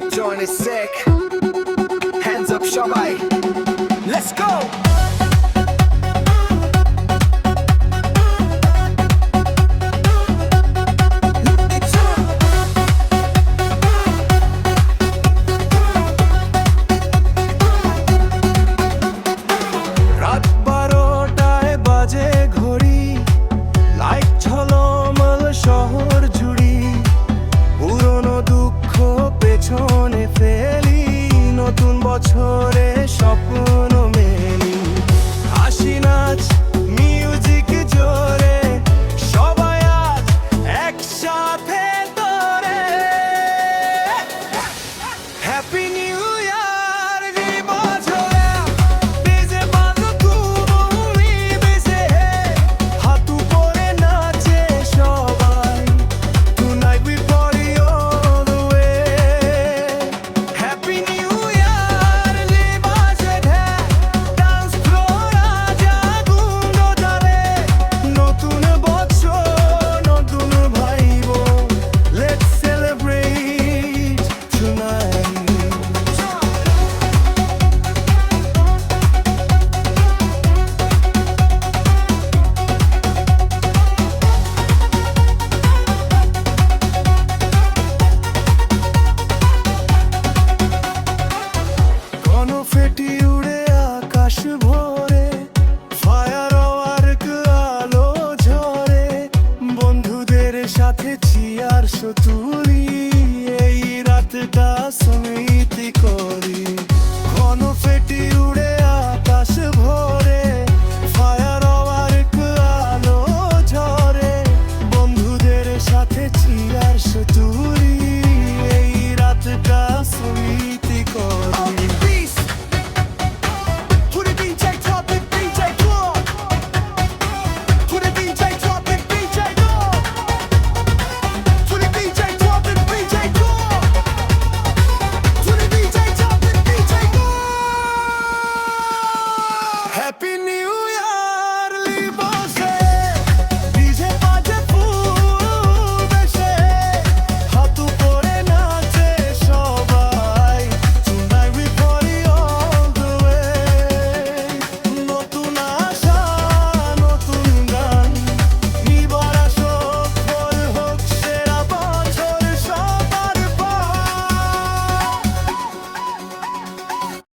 joint is sick. Hands up সবাই, let's go. রাত 12টায় বাজে ঘড়ি, লাইট ঝলমল শহর জুড়ি, পুরনো দুঃখ পেছনে ফেলি, নতুন বছরে স্বপ্ন মেলি, হাসি নাচ মিউজিক জোরে, সবাই আজ একসাথে তোরে। হ্যাপি নিউ ইয়ার বছরে বেজে বাজো তুমি বেজে, হাত উপরে নাচে সবাই, tonight we party all the way. Happy New Year বাজে dance floor আজ আগুন জ্বলে, নতুন বছর নতুন vibe, let's celebrate tonight. Confetti উড়ে আকাশ ভরে, ফায়ার ওয়ার্ক আলো ঝরে, বন্ধুদের সাথে চিয়ার্স তুলি, এই রাতটা সঙ্গে